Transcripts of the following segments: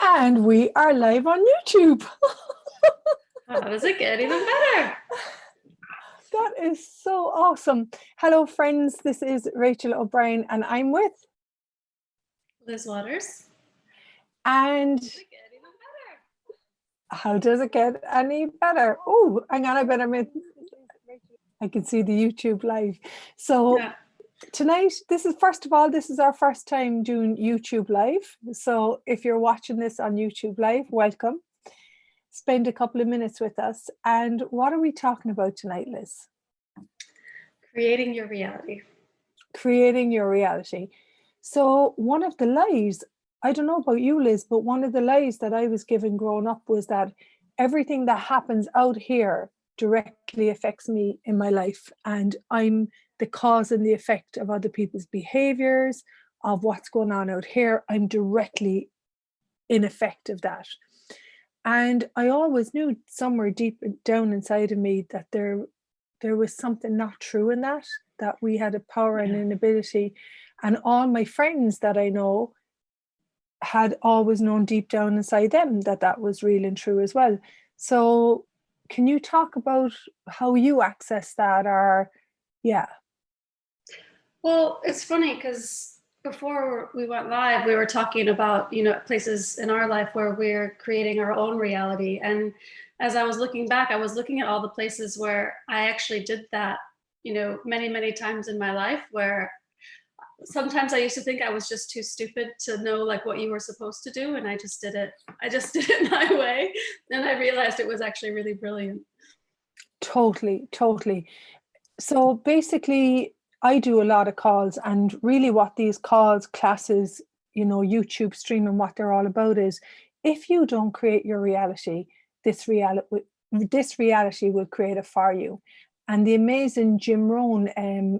And we are live on YouTube. How does it get even better? That is so awesome. Hello, friends. This is Rachel O'Brien, and I'm with. Liz Waters. And How does it get even better? how does it get any better? Oh, hang on, I better make. I can see the YouTube live. So Yeah. tonight, this is first of all, this is our first time doing YouTube live. So if you're watching this on YouTube live, welcome. Spend a couple of minutes with us. And what are we talking about tonight, Liz? Creating your reality. Creating your reality. So one of the lies, I don't know about you, Liz, but one of the lies that I was given growing up was that everything that happens out here directly affects me in my life. And I'm the cause and the effect of other people's behaviors, of what's going on out here. I'm directly in effect of that. And I always knew somewhere deep down inside of me that there was something not true in that we had a power and an ability. And all my friends that I know had always known deep down inside them that that was real and true as well. So can you talk about how you access that? Or yeah. Well, it's funny because before we went live, we were talking about, places in our life where we're creating our own reality. And as I was looking back, I was looking at all the places where I actually did that, many, many times in my life, where sometimes I used to think I was just too stupid to know like what you were supposed to do. And I just did it. I just did it my way. And I realized it was actually really brilliant. Totally, totally. So basically, I do a lot of calls, and really what these calls, classes, YouTube streaming, what they're all about is if you don't create your reality, this reality will create it for you. And the amazing Jim Rohn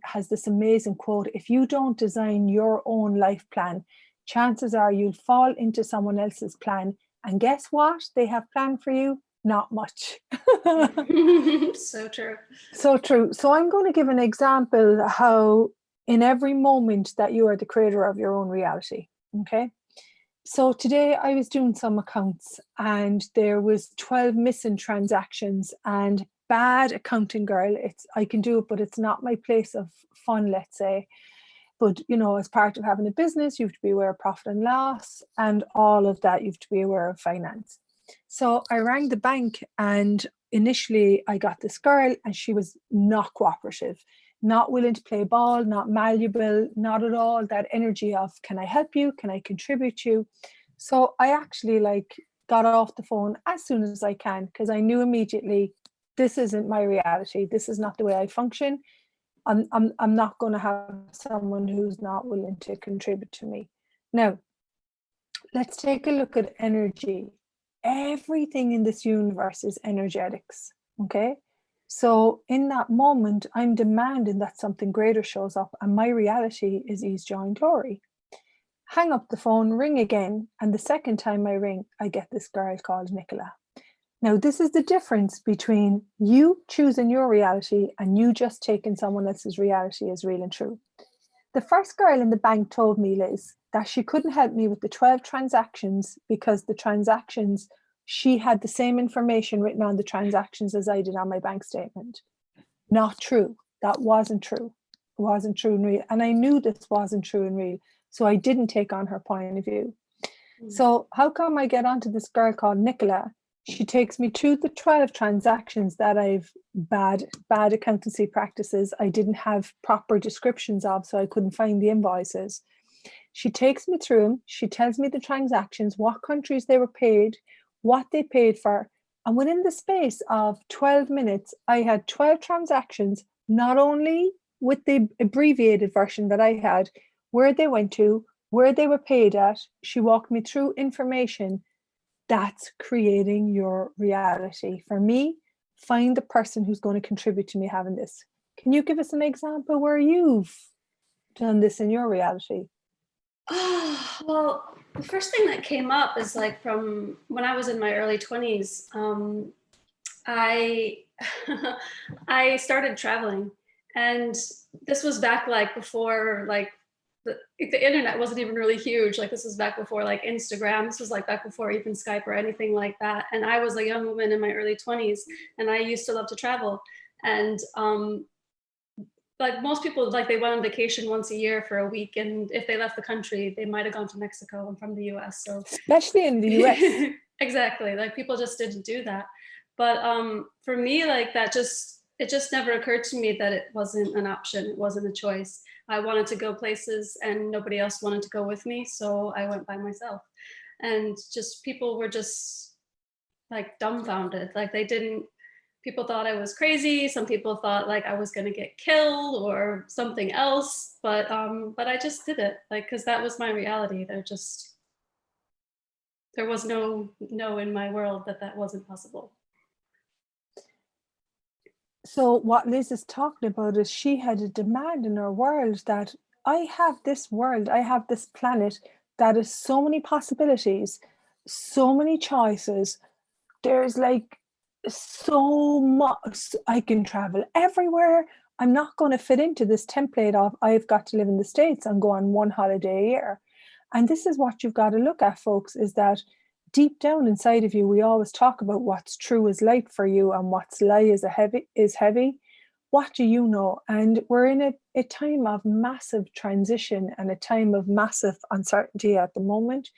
has this amazing quote: if you don't design your own life plan, chances are you'll fall into someone else's plan. And guess what? They have planned for you? Not much. So true. So true. So I'm going to give an example how in every moment that you are the creator of your own reality. Okay. So today I was doing some accounts and there was 12 missing transactions, and bad accounting girl. I can do it, but it's not my place of fun, let's say. But as part of having a business, you have to be aware of profit and loss and all of that. You have to be aware of finance. So I rang the bank, and initially I got this girl and she was not cooperative, not willing to play ball, not malleable, not at all that energy of, can I help you? Can I contribute you? So I actually got off the phone as soon as I can, because I knew immediately this isn't my reality. This is not the way I function. I'm not going to have someone who's not willing to contribute to me. Now, let's take a look at energy. Everything in this universe is energetics. Okay. So in that moment, I'm demanding that something greater shows up, and my reality is ease, joy, and glory. Hang up the phone, ring again. And the second time I ring, I get this girl called Nicola. Now, this is the difference between you choosing your reality and you just taking someone else's reality as real and true. The first girl in the bank told me, Liz, that she couldn't help me with the 12 transactions because the transactions, she had the same information written on the transactions as I did on my bank statement. Not true. That wasn't true. It wasn't true and real. And I knew this wasn't true and real. So I didn't take on her point of view. So how come I get onto this girl called Nicola? She takes me through the 12 transactions that I've bad accountancy practices I didn't have proper descriptions of, so I couldn't find the invoices. She takes me through them. She tells me the transactions, what countries they were paid, what they paid for. And within the space of 12 minutes, I had 12 transactions, not only with the abbreviated version that I had, where they went to, where they were paid at. She walked me through information. That's creating your reality. For me, find the person who's going to contribute to me having this. Can you give us an example where you've done this in your reality? Oh, well, the first thing that came up is like from when I was in my early 20s, I I started traveling, and this was back like before like the internet wasn't even really huge. Like this was back before like Instagram. This was like back before even Skype or anything like that. And I was a young woman in my early 20s, and I used to love to travel. And like most people, like they went on vacation once a year for a week, and if they left the country, they might have gone to Mexico. I'm from the US, so Especially in the US. exactly, like people just didn't do that. But for me, like that just, it just never occurred to me that it wasn't an option, it wasn't a choice. I wanted to go places and nobody else wanted to go with me, so I went by myself. And just people were just like dumbfounded, like they didn't, people thought I was crazy. Some people thought like I was going to get killed or something else, but I just did it, like, because that was my reality. There was no in my world that that wasn't possible. So what Liz is talking about is she had a demand in her world that I have this world, I have this planet that is so many possibilities, so many choices. There's like so much. I can travel everywhere. I'm not going to fit into this template of I've got to live in the States and go on one holiday a year. And this is what you've got to look at, folks, is that deep down inside of you, we always talk about what's true is light for you and what's lie is heavy. What do you know? And we're in a time of massive transition and a time of massive uncertainty at the moment.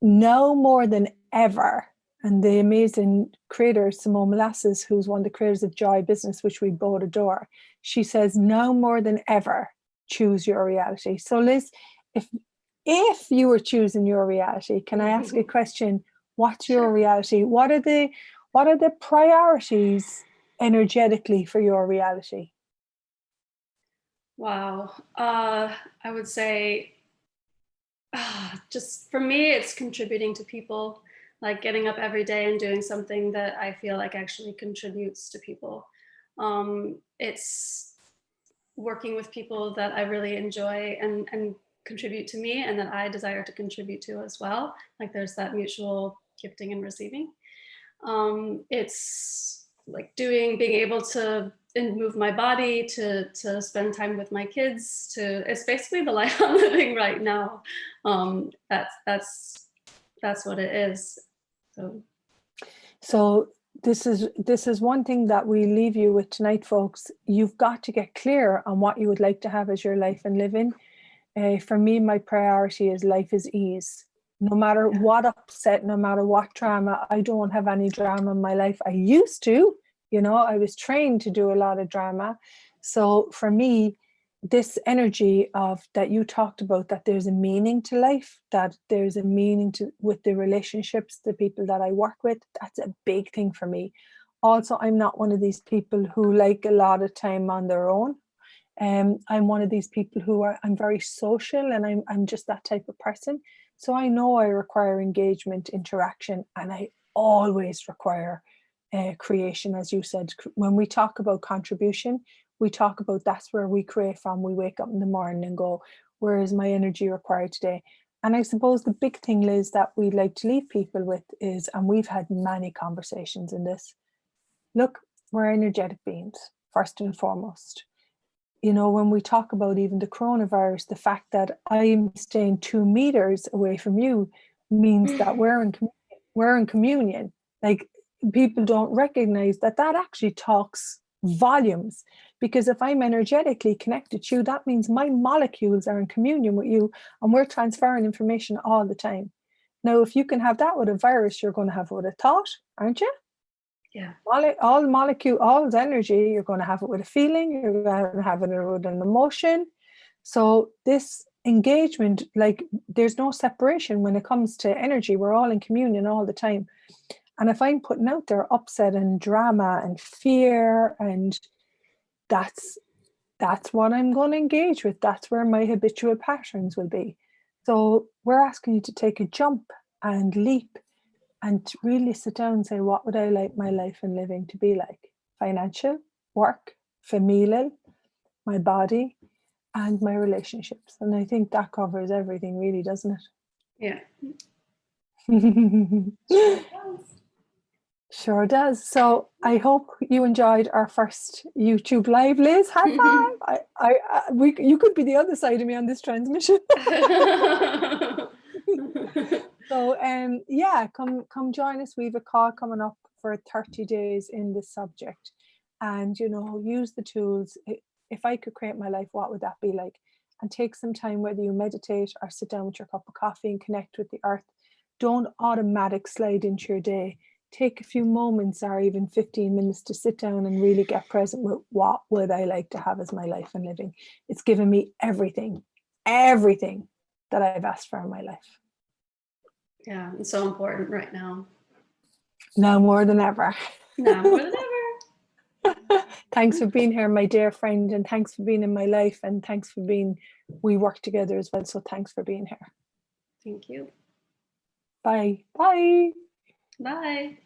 Now more than ever, and the amazing creator Simone Molasses, who's one of the creators of Joy Business, which we both adore, she says, now more than ever, choose your reality. So Liz, if you were choosing your reality, can I ask a question? What's your Sure. reality? What are the priorities energetically for your reality? Wow. I would say just for me, it's contributing to people, like getting up every day and doing something that I feel like actually contributes to people. It's working with people that I really enjoy and contribute to me, and that I desire to contribute to as well. Like there's that mutual gifting and receiving. It's like being able to move my body, to spend time with my kids, it's basically the life I'm living right now. That's what it is. So this is one thing that we leave you with tonight, folks. You've got to get clear on what you would like to have as your life and living. For me, my priority is life is ease. No matter what upset, no matter what drama, I don't have any drama in my life. I used to, I was trained to do a lot of drama. So for me, this energy of that you talked about, that there's a meaning to life, that there's a meaning to with the relationships, the people that I work with, that's a big thing for me. Also, I'm not one of these people who like a lot of time on their own. I'm one of these people I'm very social, and I'm just that type of person. So I know I require engagement, interaction, and I always require creation, as you said. When we talk about contribution, we talk about that's where we create from. We wake up in the morning and go, where is my energy required today? And I suppose the big thing, Liz, that we'd like to leave people with is, and we've had many conversations in this, look, we're energetic beings, first and foremost. When we talk about even the coronavirus, the fact that I'm staying 2 meters away from you means that we're in communion. Like, people don't recognize that actually talks volumes, because if I'm energetically connected to you, that means my molecules are in communion with you, and we're transferring information all the time. Now, if you can have that with a virus, you're going to have it with a thought, aren't you? Yeah. All molecule, all energy, you're going to have it with a feeling, you're going to have it with an emotion. So this engagement, like, there's no separation when it comes to energy. We're all in communion all the time. And if I'm putting out there upset and drama and fear, and that's what I'm going to engage with. That's where my habitual patterns will be. So we're asking you to take a jump and leap and to really sit down and say, what would I like my life and living to be like? Financial, work, familial, my body, and my relationships. And I think that covers everything, really, doesn't Yeah. it? Sure does. So I hope you enjoyed our first YouTube live. Liz, high five. You could be the other side of me on this transmission. So yeah, come join us. We have a call coming up for 30 days in this subject, and use the tools. If I could create my life, what would that be like? And take some time, whether you meditate or sit down with your cup of coffee and connect with the earth. Don't automatic slide into your day. Take a few moments or even 15 minutes to sit down and really get present with what would I like to have as my life and living. It's given me everything that I've asked for in my life. Yeah, it's so important right now. Now more than ever. Now more than ever. Thanks for being here, my dear friend, and thanks for being in my life, and thanks for we work together as well. So thanks for being here. Thank you. Bye. Bye. Bye.